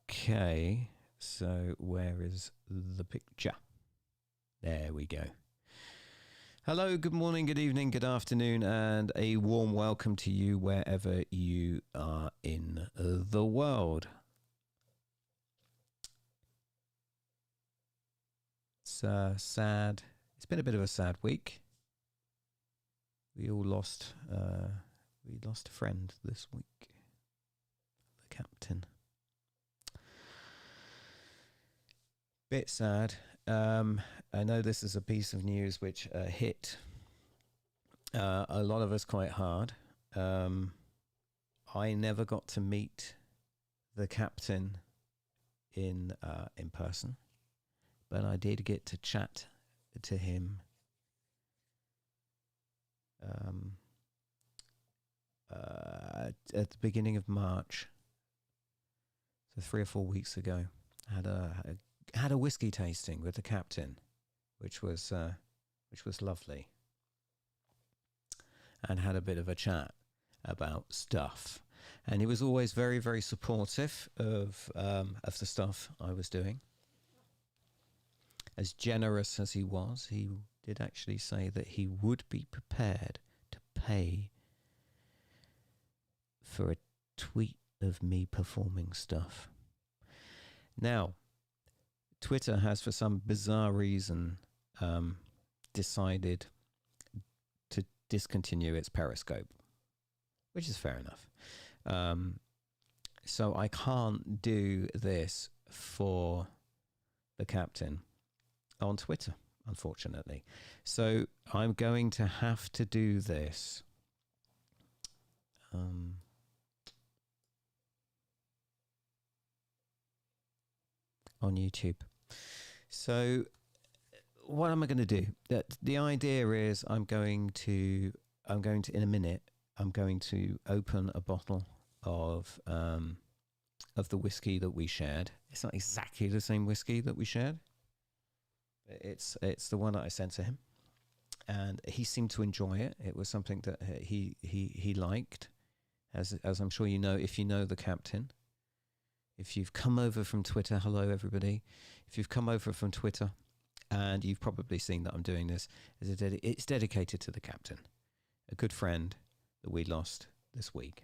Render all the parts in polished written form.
Okay, so where is the picture? There we go. Hello, good morning, good evening, good afternoon, and a warm welcome to you wherever you are in the world. It's sad. It's been a bit of a sad week. We all lost. We lost a friend this week. The captain. Bit sad. I know this is a piece of news which hit a lot of us quite hard. I never got to meet the captain in person, but I did get to chat to him at the beginning of March, so 3 or 4 weeks ago. I had a whiskey tasting with the captain, which was lovely, and had a bit of a chat about stuff. And he was always very, very supportive of the stuff I was doing. As generous as he was, he did actually say that he would be prepared to pay for a tweet of me performing stuff. Now, Twitter has, for some bizarre reason, decided to discontinue its Periscope, which is fair enough. So I can't do this for the captain on Twitter, unfortunately. So I'm going to have to do this on YouTube. So what am I going to do? The idea is I'm going to in a minute, I'm going to open a bottle of the whiskey that we shared. It's not exactly the same whiskey that we shared. It's the one that I sent to him, and he seemed to enjoy it. It was something that he liked, as I'm sure you know, if you know the captain. If you've come over from Twitter, hello everybody. If you've come over from Twitter, and you've probably seen that I'm doing this, it's dedicated to the captain, a good friend that we lost this week.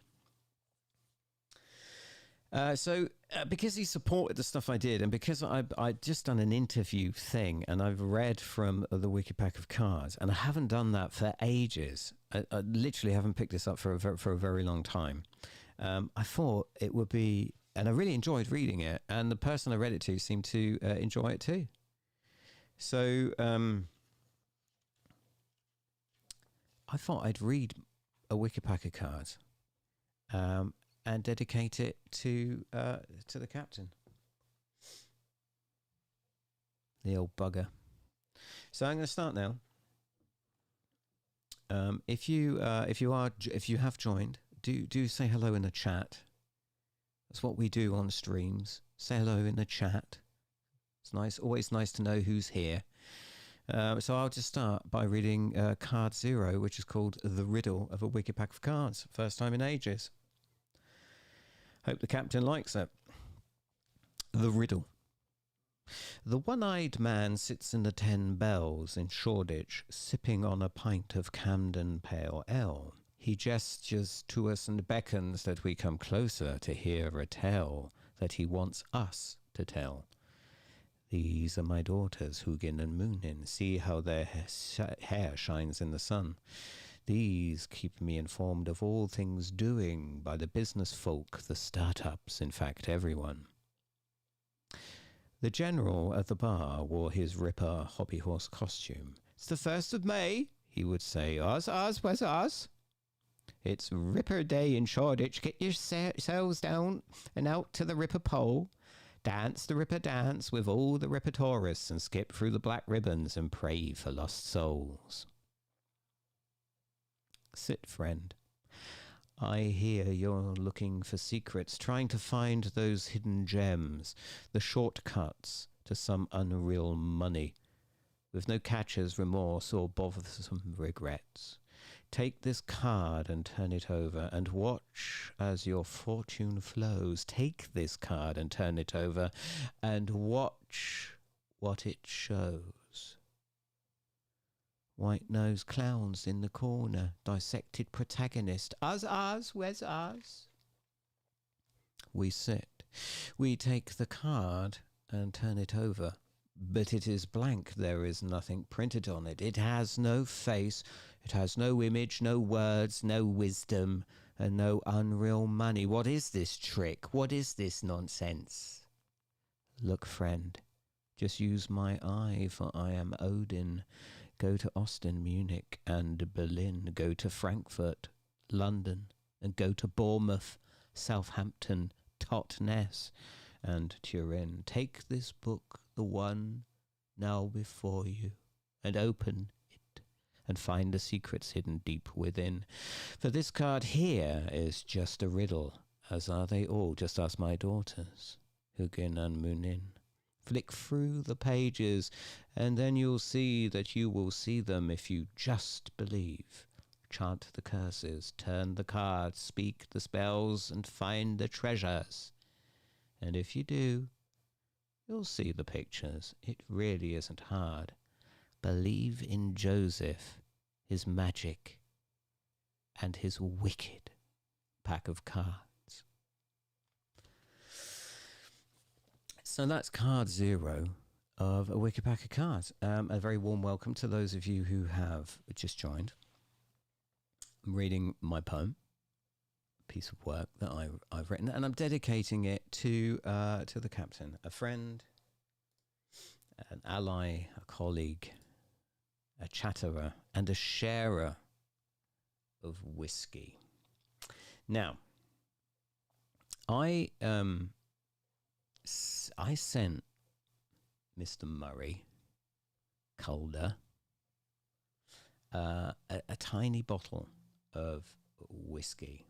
So because he supported the stuff I did, and because I'd just done an interview thing, and I've read from the Wiki Pack of Cards, and I haven't done that for ages. I literally haven't picked this up for a very long time. I thought it would be, and I really enjoyed reading it, and the person I read it to seemed to enjoy it too. So I thought I'd read a Wiki Pack of Cards. And dedicate it to the captain, the old bugger. So I'm going to start now. If you have joined, do say hello in the chat. That's what we do on streams. Say hello in the chat. It's nice, always nice to know who's here. So I'll just start by reading card 0, which is called The Riddle of a Wiki Pack of Cards. First time in ages. Hope the captain likes it. The riddle. The one-eyed man sits in the 10 Bells in Shoreditch, sipping on a pint of Camden Pale Ale. He gestures to us and beckons that we come closer to hear a tale that he wants us to tell. These are my daughters, Hugin and Moonin. See how their hair shines in the sun. These keep me informed of all things doing by the business folk, the startups, in fact, everyone. The general at the bar wore his Ripper hobby horse costume. It's the 1st of May, he would say. Oz, where's Oz? It's Ripper Day in Shoreditch. Get yourselves down and out to the Ripper pole. Dance the Ripper dance with all the Ripper tourists and skip through the black ribbons and pray for lost souls. Sit, friend. I hear you're looking for secrets, trying to find those hidden gems, the shortcuts to some unreal money, with no catcher's remorse or bothersome regrets. Take this card and turn it over and watch as your fortune flows. Take this card and turn it over and watch what it shows. White-nosed clowns in the corner, dissected protagonist. Us, where's us? We sit. We take the card and turn it over. But it is blank. There is nothing printed on it. It has no face. It has no image, no words, no wisdom, and no unreal money. What is this trick? What is this nonsense? Look, friend, just use my eye, for I am Odin. Go to Austin, Munich, and Berlin. Go to Frankfurt, London, and go to Bournemouth, Southampton, Totnes, and Turin. Take this book, the one now before you, and open it, and find the secrets hidden deep within. For this card here is just a riddle, as are they all, just as my daughters, Hugin and Munin. Flick through the pages, and then you'll see that you will see them if you just believe. Chant the curses, turn the cards, speak the spells, and find the treasures. And if you do, you'll see the pictures. It really isn't hard. Believe in Joseph, his magic, and his wicked pack of cards. So that's card 0 of a wicked pack of cards. A very warm welcome to those of you who have just joined. I'm reading my poem, a piece of work that I've written, and I'm dedicating it to the captain, a friend, an ally, a colleague, a chatterer, and a sharer of whiskey. Now, I sent Mr. Murray Calder a tiny bottle of whiskey.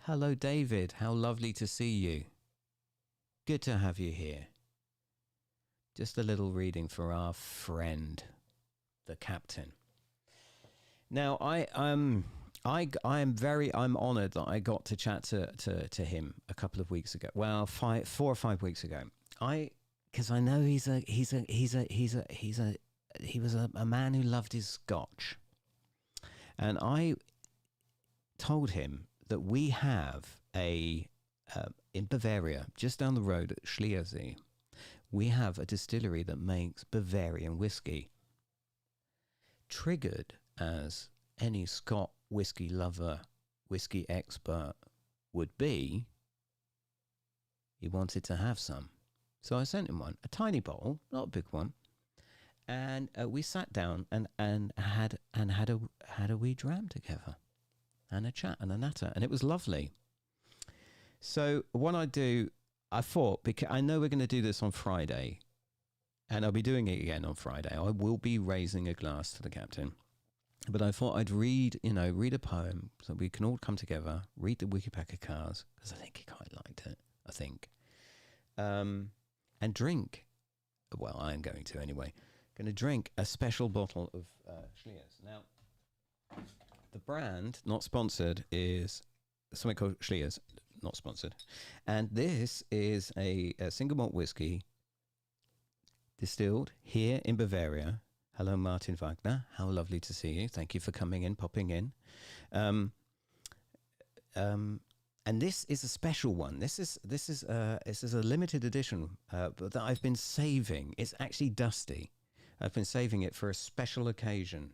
Hello, David. How lovely to see you. Good to have you here. Just a little reading for our friend, the captain. Now, I'm honoured that I got to chat to him a couple of weeks ago. Well, 4 or 5 weeks ago. Because I know he was a man who loved his scotch, and I told him that we have in Bavaria, just down the road at Schliersee, we have a distillery that makes Bavarian whiskey. Triggered as any Scot whiskey lover, whiskey expert would be, he wanted to have some. So I sent him one, a tiny bottle, not a big one, and we sat down and had a wee dram together, and a chat and a natter, and it was lovely. So what I thought, because I know we're going to do this on Friday, and I'll be doing it again on Friday. I will be raising a glass to the captain. But I thought I'd read a poem so we can all come together, read the Wicked Pack of Cards, because I think he quite liked it, I think. And drink. Well, I am going to anyway. Going to drink a special bottle of Schliers. Now, the brand, not sponsored, is something called Schliers, not sponsored. And this is a single malt whiskey distilled here in Bavaria. Hello, Martin Wagner. How lovely to see you. Thank you for coming in, popping in. And this is a special one. This is a limited edition that I've been saving. It's actually dusty. I've been saving it for a special occasion,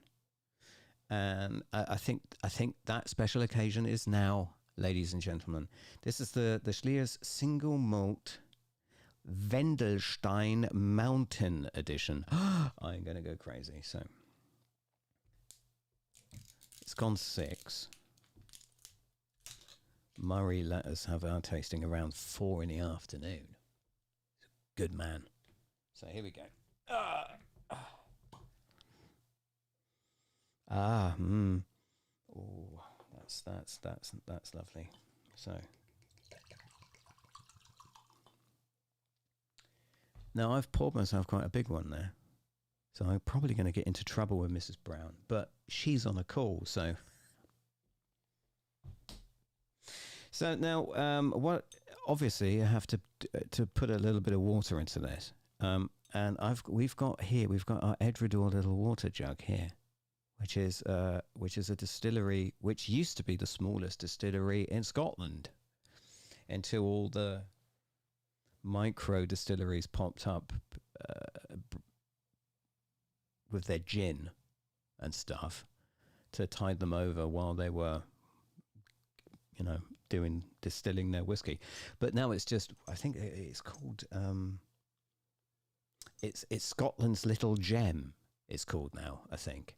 and I think that special occasion is now, ladies and gentlemen. This is the Schliers single malt Wendelstein Mountain Edition. I'm going to go crazy. So it's gone 6. Murray let us have our tasting around 4 in the afternoon. Good man. So here we go. Oh, that's lovely. So now I've poured myself quite a big one there. So I'm probably going to get into trouble with Mrs. Brown, but she's on a call, so. So now, what? Obviously, I have to put a little bit of water into this, and we've got our Edredor little water jug here, which is a distillery which used to be the smallest distillery in Scotland, until all the micro distilleries popped up with their gin and stuff to tide them over while they were, distilling their whiskey. But now it's just, I think it's called, it's Scotland's Little Gem, it's called now, I think.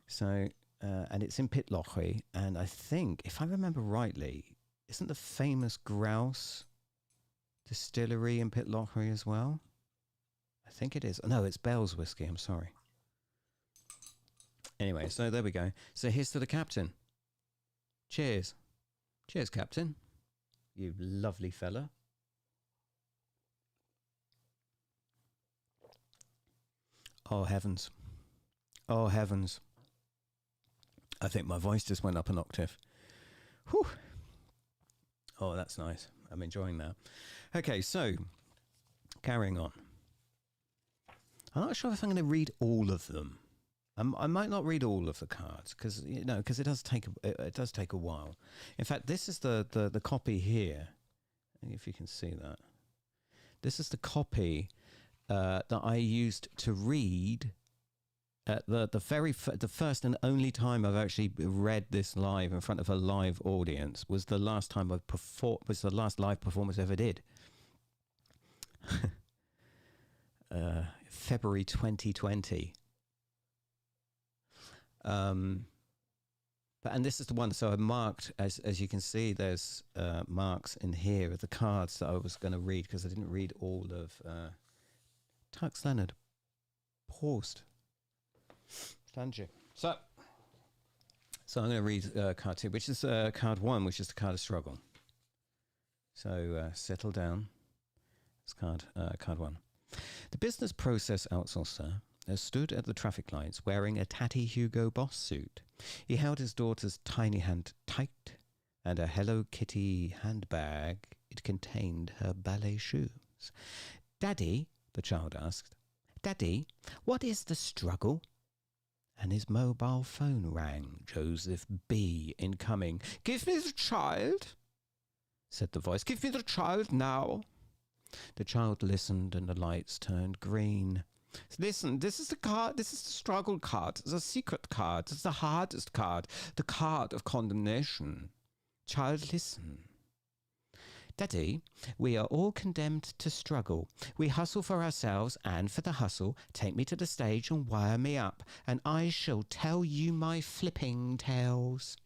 So, and it's in Pitlochry, and I think, if I remember rightly, isn't the famous Grouse distillery in Pitlochry as well? I think it is. No, it's Bell's whiskey, I'm sorry. Anyway, so there we go. So here's to the captain. Cheers. Cheers, Captain. You lovely fella. Oh, heavens. Oh, heavens. I think my voice just went up an octave. Whew. Oh, that's nice. I'm enjoying that. Okay, so, carrying on. I'm not sure if I'm going to read all of them. I might not read all of the cards because it does take a while. In fact, this is the copy here. If you can see that, this is the copy that I used to read at the first and only time I've actually read this live in front of a live audience was the last time I performed. Was the last live performance I ever did. February 2020. And this is the one. So I marked, as you can see, there's marks in here of the cards that I was going to read because I didn't read all of Tux Leonard. Prost. Thank you. So I'm going to read card 2, which is card 1, which is the card of struggle. So settle down. It's card 1. The business process outsourcer stood at the traffic lights wearing a tatty Hugo Boss suit. He held his daughter's tiny hand tight and a Hello Kitty handbag. It contained her ballet shoes. "Daddy," the child asked, "Daddy, what is the struggle?" And his mobile phone rang. Joseph B. incoming. "Give me the child," said the voice. "Give me the child now." The child listened and the lights turned green. "Listen, this is the card. This is the struggle card. The secret card. It's the hardest card. The card of condemnation. Child, listen. Daddy, we are all condemned to struggle. We hustle for ourselves and for the hustle. Take me to the stage and wire me up, and I shall tell you my flipping tales."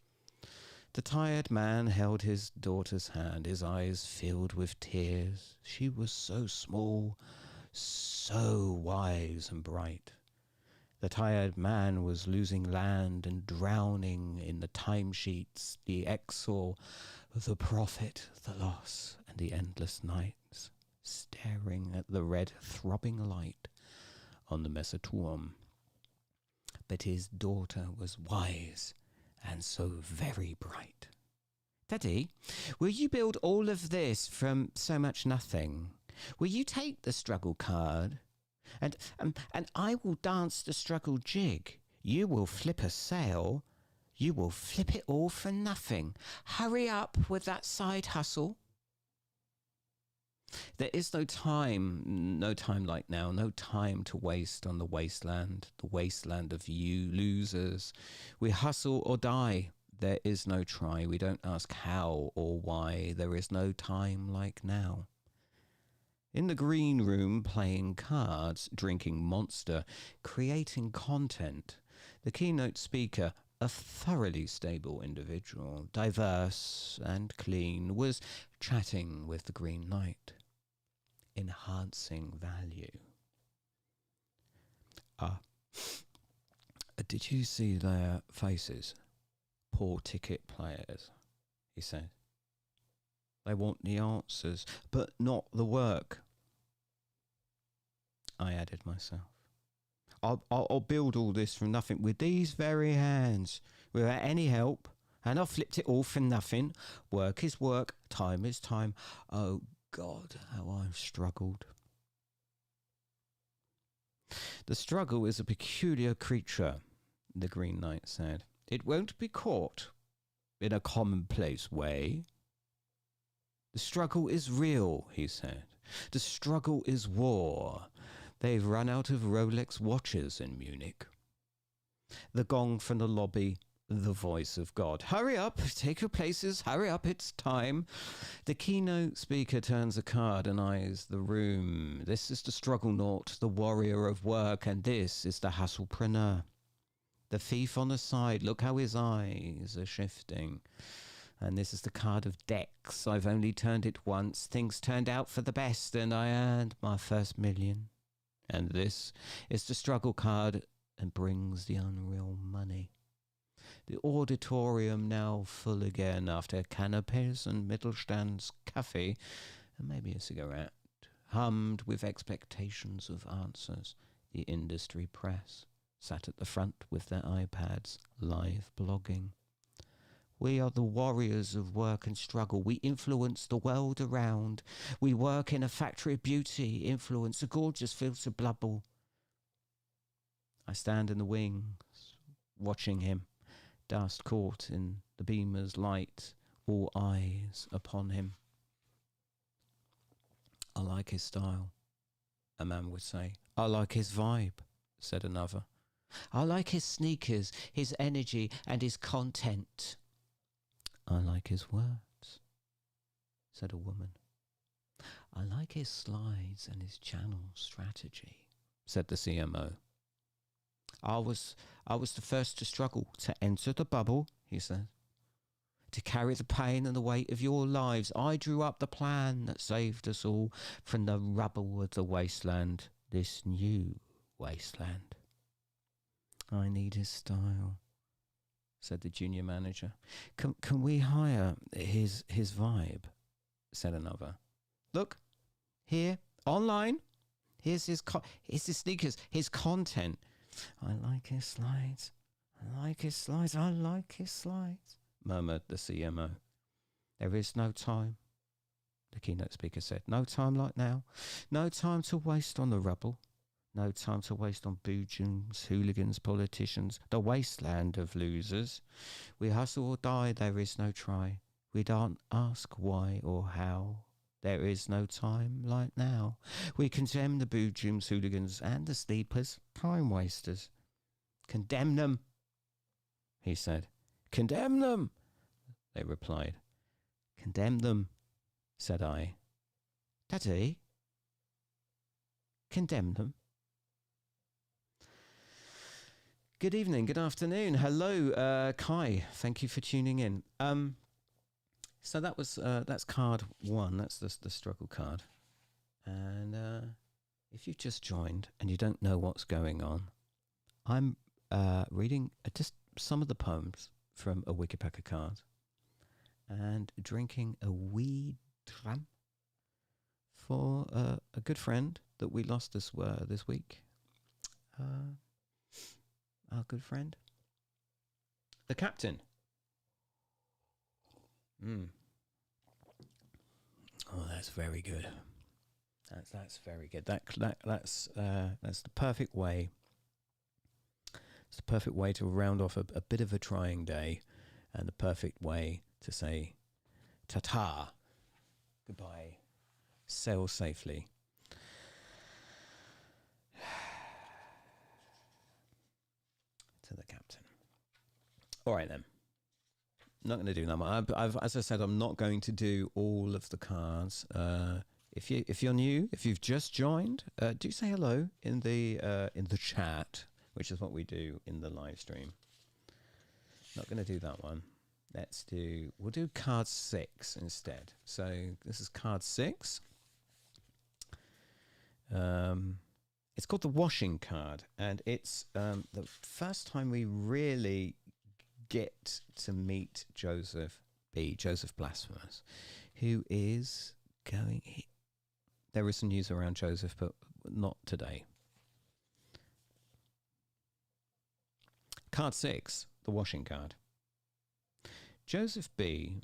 The tired man held his daughter's hand, his eyes filled with tears. She was so small, so wise and bright. The tired man was losing land and drowning in the timesheets, the exor, the profit, the loss, and the endless nights, staring at the red throbbing light on the Messaturm. But his daughter was wise and so very bright. "Daddy, will you build all of this from so much nothing? Will you take the struggle card? And I will dance the struggle jig. You will flip a sail. You will flip it all for nothing. Hurry up with that side hustle." There is no time like now, no time to waste on the wasteland of you losers. We hustle or die. There is no try. We don't ask how or why. There is no time like now. In the green room, playing cards, drinking Monster, creating content, the keynote speaker, a thoroughly stable individual, diverse and clean, was chatting with the Green Knight, enhancing value. Did you see their faces? Poor ticket players, he said. They want the answers, but not the work. I added myself. I'll build all this from nothing with these very hands, without any help. And I flipped it all for nothing. Work is work, time is time. Oh God, how I've struggled. The struggle is a peculiar creature, the Green Knight said. It won't be caught in a commonplace way. The struggle is real, he said. The struggle is war. They've run out of Rolex watches in Munich. The gong from the lobby, the voice of God. Hurry up, take your places, hurry up, it's time. The keynote speaker turns a card and eyes the room. This is the struggle naut, the warrior of work, and this is the hustlepreneur. The thief on the side, look how his eyes are shifting. And this is the card of decks. I've only turned it once. Things turned out for the best and I earned my first million. And this is the struggle card and brings the unreal money. The auditorium now full again after canapes and Mittelstand's cafe and maybe a cigarette, hummed with expectations of answers. The industry press sat at the front with their iPads, live blogging. We are the warriors of work and struggle. We influence the world around. We work in a factory of beauty, influence a gorgeous filter bubble. I stand in the wings, watching him, dust caught in the beamer's light, all eyes upon him. I like his style, a man would say. I like his vibe, said another. I like his sneakers, his energy, and his content. I like his words, said a woman. I like his slides and his channel strategy, said the CMO. I was the first to struggle to enter the bubble, he said. To carry the pain and the weight of your lives, I drew up the plan that saved us all from the rubble of the wasteland, this new wasteland. I need his style, said the junior manager. Can we hire his vibe, said another. Look, here, online, here's his sneakers, his content. I like his slides, I like his slides, I like his slides, murmured the CMO. There is no time, the keynote speaker said. No time like now. No time to waste on the rubble. No time to waste on boojums, hooligans, politicians, the wasteland of losers. We hustle or die, there is no try. We don't ask why or how. There is no time like now. We condemn the boojums, hooligans, and the sleepers, time wasters. Condemn them, he said. Condemn them, they replied. Condemn them, said I. Daddy, condemn them. Good evening, good afternoon. Hello, Kai. Thank you for tuning in. So that was that's card one. That's the struggle card. And if you've just joined and you don't know what's going on, I'm reading just some of the poems from a Wikipedia card and drinking a wee dram for a good friend that we lost this week. Our good friend, the captain. Oh, that's very good. That's very good. That's the perfect way. It's the perfect way to round off a bit of a trying day, and the perfect way to say ta-ta, goodbye, sail safely. To the captain. All right then. I'm not going to do that. As I said, I'm not going to do all of the cards. If you're new, if you've just joined, do say hello in the chat, which is what we do in the live stream. Not going to do that one. We'll do card 6 instead. So this is card 6. It's called the washing card, and it's the first time we really get to meet Joseph Blasphemous, who is going... There is some news around Joseph, but not today. Card 6, the washing card. Joseph B.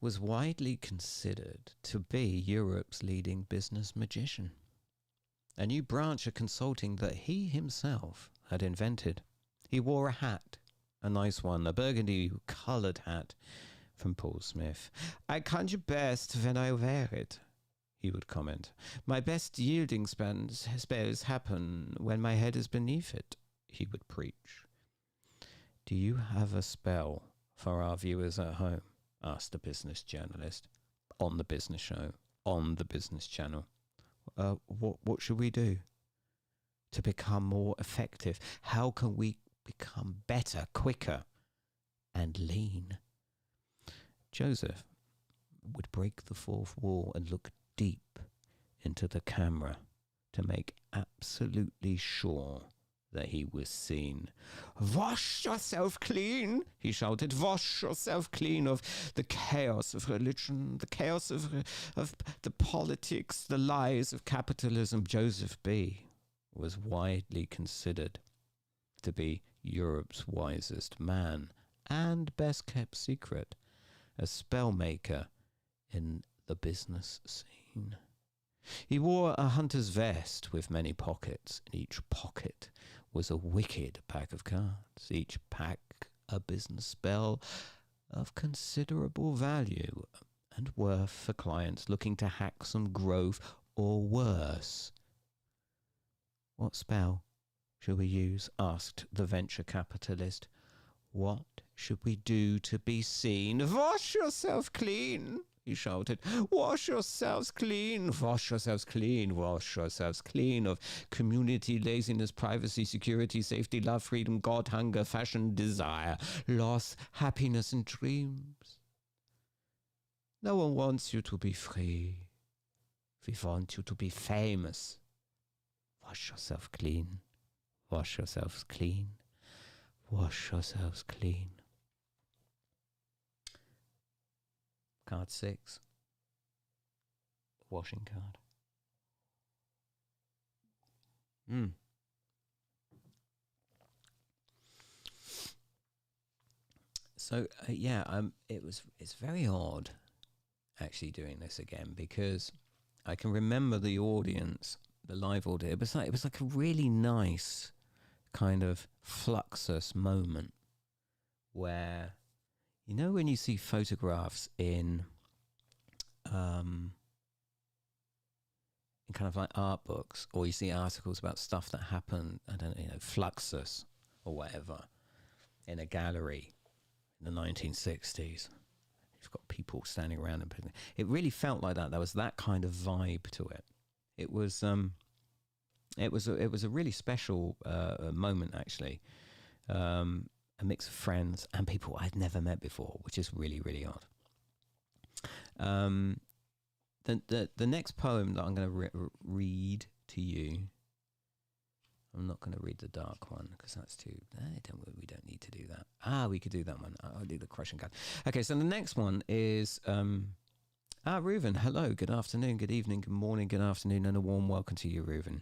was widely considered to be Europe's leading business magician, a new branch of consulting that he himself had invented. He wore a hat, a nice one, a burgundy-coloured hat from Paul Smith. "I conjure best when I wear it," he would comment. "My best yielding spells happen when my head is beneath it," he would preach. "Do you have a spell for our viewers at home?" asked a business journalist on the business show, on the business channel. What should we do to become more effective? How can we become better, quicker, and lean? Joseph would break the fourth wall and look deep into the camera to make absolutely sure that he was seen. "Wash yourself clean," he shouted. "Wash yourself clean of the chaos of religion, the chaos of the politics, the lies of capitalism." Joseph B. was widely considered to be Europe's wisest man and best kept secret, a spellmaker in the business scene. He wore a hunter's vest with many pockets. In each pocket was a wicked pack of cards, each pack a business spell of considerable value and worth for clients looking to hack some growth or worse. "What spell should we use?" asked the venture capitalist. "What should we do to be seen?" "Wash yourself clean," he shouted. "Wash yourselves clean. Wash yourselves clean. Wash yourselves clean of community, laziness, privacy, security, safety, love, freedom, God, hunger, fashion, desire, loss, happiness, and dreams. No one wants you to be free. We want you to be famous. Wash yourself clean. Wash yourselves clean. Wash yourselves clean." Card 6. Washing card. So it's very odd actually doing this again, because I can remember the audience, the live audience. It was like a really nice kind of fluxus moment where, you know, when you see photographs in kind of like art books, or you see articles about stuff that happened, I don't know, Fluxus or whatever, in a gallery in the 1960s. You've got people standing around and it really felt like that. There was that kind of vibe to it. It was a really special moment actually. A mix of friends and people I'd never met before, which is really, really odd. The next poem that I'm going to read to you, I'm not going to read the dark one because that's too. We don't need to do that. We could do that one. I'll do the crushing card. Okay, so the next one is Reuven. Hello, good afternoon, good evening, good morning, good afternoon, and a warm welcome to you, Reuven.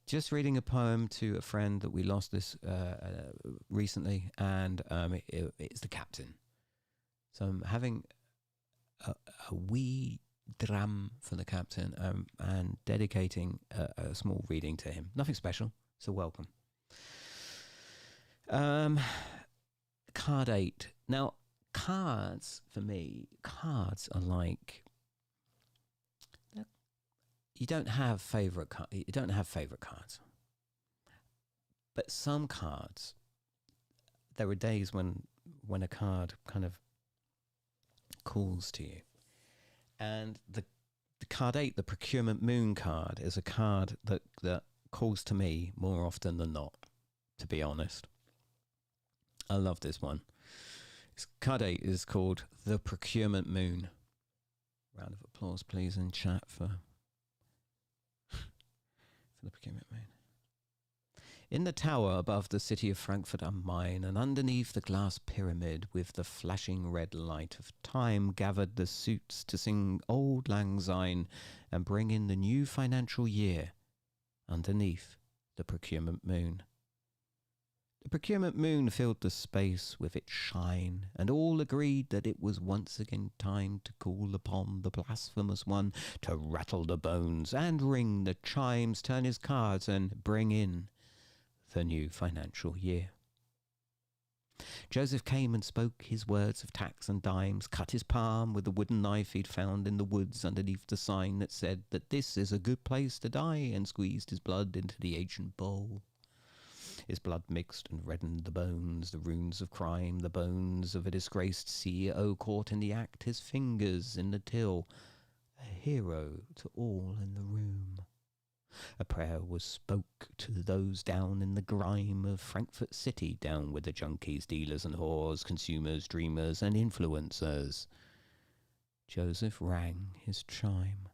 Just reading a poem to a friend that we lost this recently, and it's the captain. So I'm having a wee dram for the captain and dedicating a small reading to him. Nothing special, so welcome. Card 8. Now, cards, for me, cards are like... You don't have favorite cards, but some cards. There are days when a card kind of calls to you, and the card 8, the procurement moon card, is a card that calls to me more often than not. To be honest, I love this one. Card 8 is called the procurement moon. Round of applause, please, in chat for the procurement moon. In the tower above the city of Frankfurt am Main, and underneath the glass pyramid with the flashing red light of time, gathered the suits to sing Auld Lang Syne and bring in the new financial year underneath the procurement moon. The procurement moon filled the space with its shine, and all agreed that it was once again time to call upon the blasphemous one to rattle the bones and ring the chimes, turn his cards, and bring in the new financial year. Joseph came and spoke his words of tacks and dimes, cut his palm with the wooden knife he'd found in the woods underneath the sign that said that this is a good place to die, and squeezed his blood into the ancient bowl. His blood mixed and reddened the bones, the runes of crime, the bones of a disgraced CEO caught in the act, his fingers in the till, a hero to all in the room. A prayer was spoke to those down in the grime of Frankfurt City, down with the junkies, dealers and whores, consumers, dreamers and influencers. Joseph rang his chime.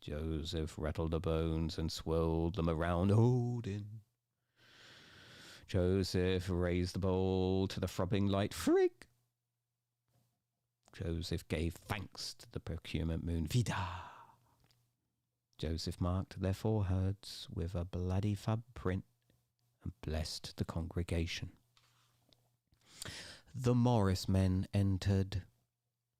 Joseph rattled the bones and swirled them around Odin. Joseph raised the bowl to the throbbing light. Frig! Joseph gave thanks to the procurement moon. Vida! Joseph marked their foreheads with a bloody fab print and blessed the congregation. The Morris men entered,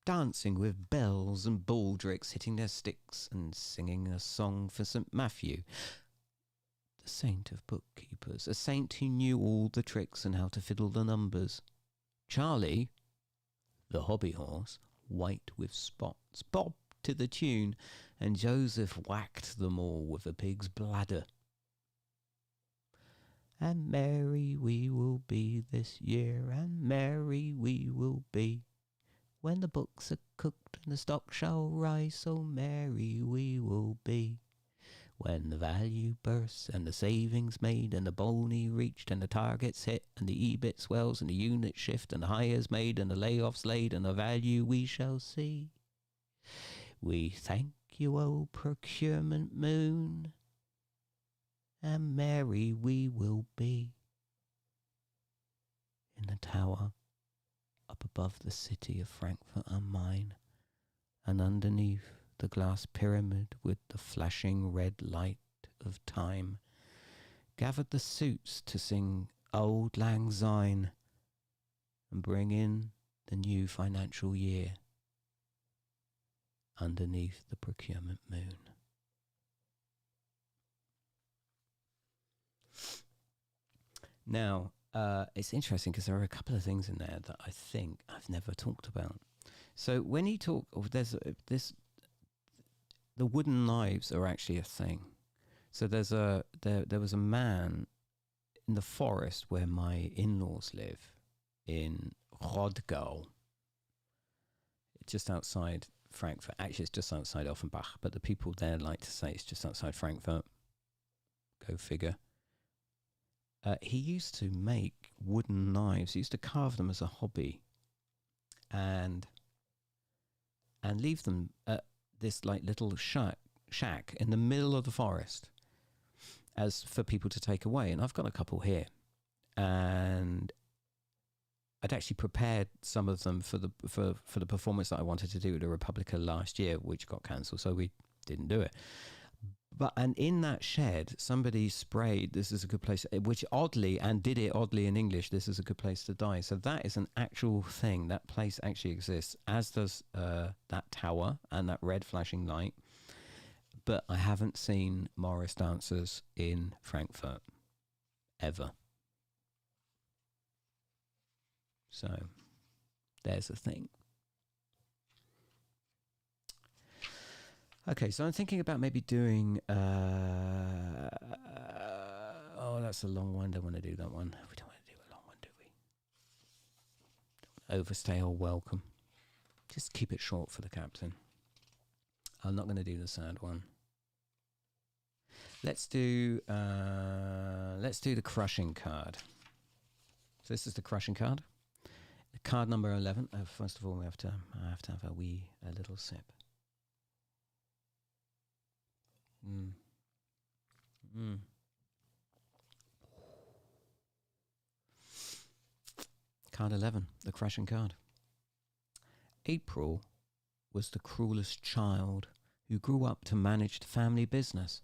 dancing with bells and baldricks, hitting their sticks and singing a song for St. Matthew, the saint of bookkeepers, a saint who knew all the tricks and how to fiddle the numbers. Charlie, the hobby horse, white with spots, bobbed to the tune, and Joseph whacked them all with a pig's bladder. And merry we will be this year, and merry we will be, when the books are cooked and the stock shall rise, so merry we will be. When the value bursts and the savings made and the boney reached and the targets hit and the EBIT swells and the units shift and the hires made and the layoffs laid and the value we shall see. We thank you, O procurement moon, and merry we will be. In the tower up above the city of Frankfurt am Main, and underneath the glass pyramid with the flashing red light of time, gathered the suits to sing Auld Lang Syne and bring in the new financial year underneath the procurement moon. Now, it's interesting because there are a couple of things in there that I think I've never talked about. So when you talk, the wooden knives are actually a thing. So there was a man in the forest where my in-laws live in Rodgau, just outside Frankfurt. Actually, it's just outside Offenbach, but the people there like to say it's just outside Frankfurt. Go figure. He used to make wooden knives. He used to carve them as a hobby, and leave them at this like little shack in the middle of the forest, as for people to take away. And I've got a couple here, and I'd actually prepared some of them for the performance that I wanted to do at the Republica last year, which got cancelled, so we didn't do it. And in that shed, somebody sprayed, "This is a good place," which oddly, and did it oddly in English, "This is a good place to die." So that is an actual thing. That place actually exists, as does that tower and that red flashing light. But I haven't seen Morris dancers in Frankfurt, ever. So there's a thing. Okay, so I'm thinking about maybe doing... oh, that's a long one. Don't want to do that one. We don't want to do a long one, do we? Don't overstay or welcome. Just keep it short for the captain. I'm not going to do the sad one. Let's do the crushing card. So this is the crushing card. Card number 11. First of all, I have to have a little sip. Card 11, the crushing card. April was the cruelest child who grew up to manage the family business.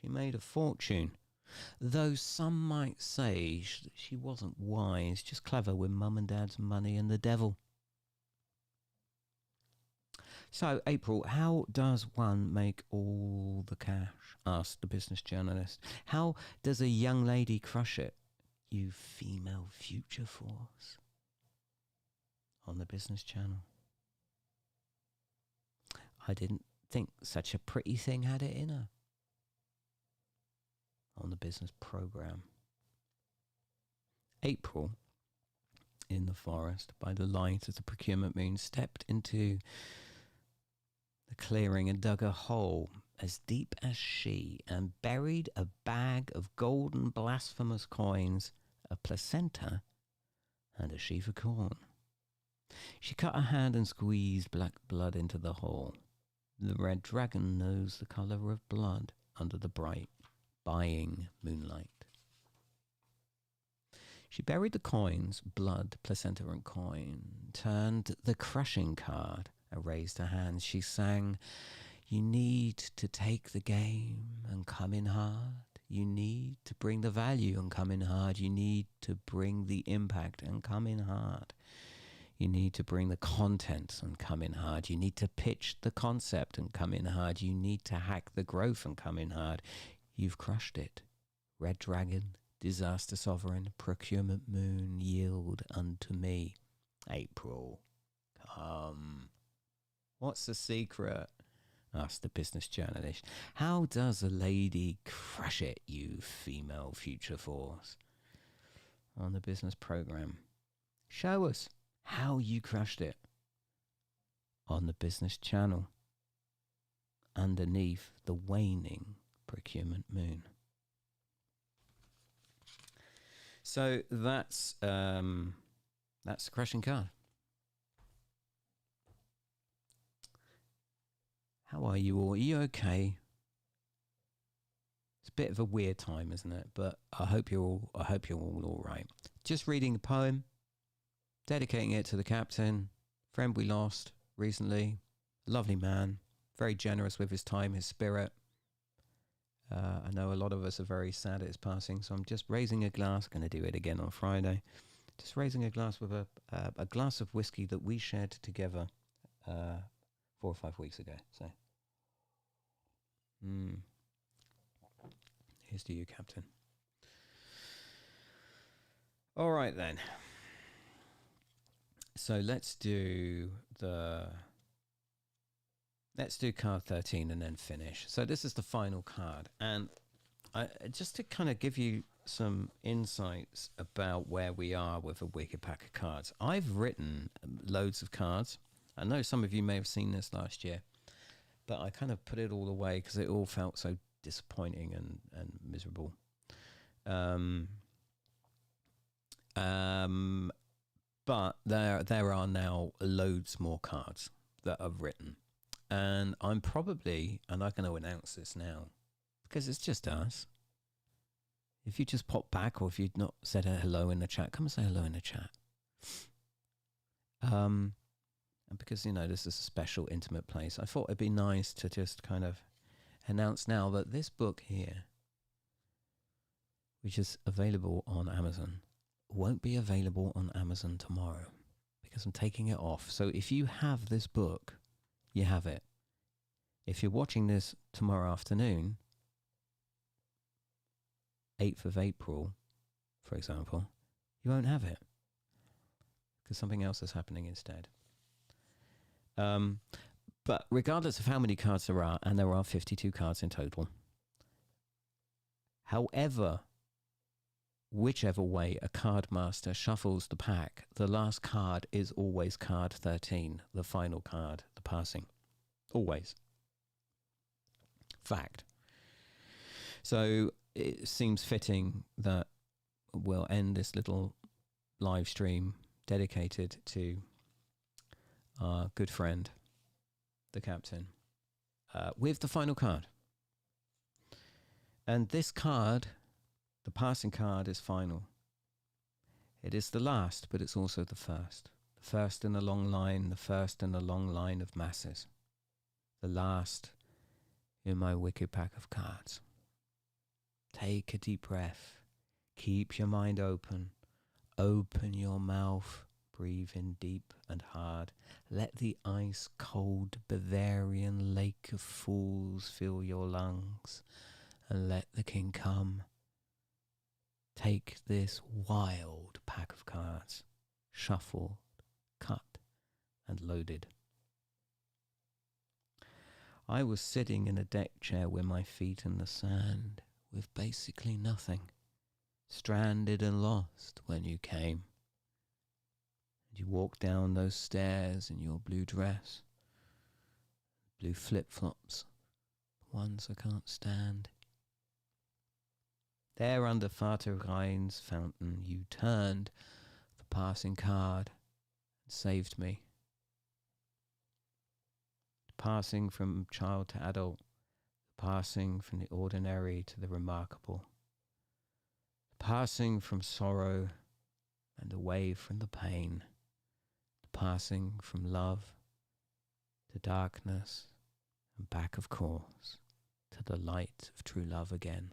She made a fortune Though some might say she wasn't wise, just clever with mum and dad's money and the devil. So, April, how does one make all the cash? Asked the business journalist. How does a young lady crush it? You female future force. On the Business Channel. I didn't think such a pretty thing had it in her. On the business program. April, in the forest, by the light of the procurement moon, stepped into the clearing and dug a hole as deep as she and buried a bag of golden blasphemous coins, a placenta, and a sheaf of corn. She cut her hand and squeezed black blood into the hole. The red dragon knows the colour of blood under the bright, buying moonlight. She buried the coins, blood, placenta and coin, turned the crushing card, and raised her hands. She sang, "You need to take the game and come in hard. You need to bring the value and come in hard. You need to bring the impact and come in hard. You need to bring the content and come in hard. You need to pitch the concept and come in hard. You need to hack the growth and come in hard. You've crushed it. Red Dragon, Disaster Sovereign, Procurement Moon, yield unto me. April, come." What's the secret? Asked the business journalist. How does a lady crush it, you female future force? On the business program. Show us how you crushed it. On the business channel. Underneath the waning procurement moon. So that's the crushing card. How are you all? Are you okay? It's a bit of a weird time, isn't it? But I hope you're all right. Just reading a poem, dedicating it to the captain, friend we lost recently, lovely man, very generous with his time, his spirit. I know a lot of us are very sad at his passing, so I'm just raising a glass. Going to do it again on Friday. Just raising a glass with a glass of whiskey that we shared together 4 or 5 weeks ago. So, here's to you, Captain. All right then. So let's do card 13 and then finish. So this is the final card, and just to kind of give you some insights about where we are with a wicked pack of cards. I've written loads of cards. I know some of you may have seen this last year, but I kind of put it all away because it all felt so disappointing and miserable. But there are now loads more cards that I've written. And I'm not going to announce this now because it's just us. If you just pop back, or if you've not said hello in the chat, come and say hello in the chat. And because, this is a special, intimate place, I thought it'd be nice to just kind of announce now that this book here, which is available on Amazon, won't be available on Amazon tomorrow because I'm taking it off. So if you have this book, you have it. If you're watching this tomorrow afternoon, 8th of April, for example, you won't have it because something else is happening instead. But regardless of how many cards there are, and there are 52 cards in total, however, whichever way a card master shuffles the pack, the last card is always card 13, the final card, the passing. Always. Fact. So it seems fitting that we'll end this little live stream dedicated to our good friend, the captain, with the final card. And this card, the passing card, is final. It is the last, but it's also the first. The first in a long line, the first in a long line of masses. The last in my wicked pack of cards. Take a deep breath. Keep your mind open. Open your mouth. Breathe in deep and hard. Let the ice-cold Bavarian lake of fools fill your lungs. And let the king come. Take this wild pack of cards. Shuffled, cut, and loaded. I was sitting in a deck chair with my feet in the sand, with basically nothing, stranded and lost when you came. And you walked down those stairs in your blue dress, blue flip-flops, the ones I can't stand. There under Vater Rhein's fountain you turned the passing card and saved me. Passing from child to adult, passing from the ordinary to the remarkable, passing from sorrow and away from the pain, passing from love to darkness and back, of course, to the light of true love again.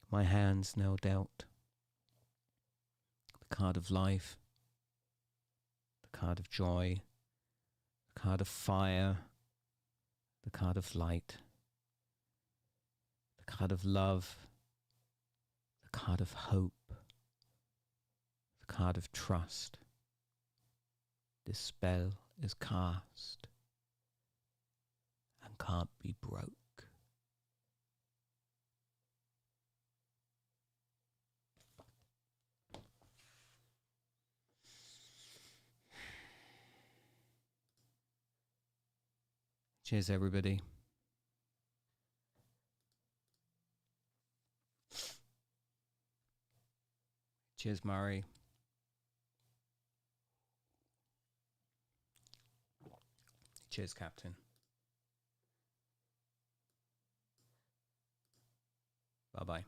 My hands now dealt the card of life, the card of joy, the card of fire, the card of light, the card of love, the card of hope, the card of trust. This spell is cast and can't be broke. Cheers, everybody. Cheers, Murray. Cheers, Captain. Bye-bye.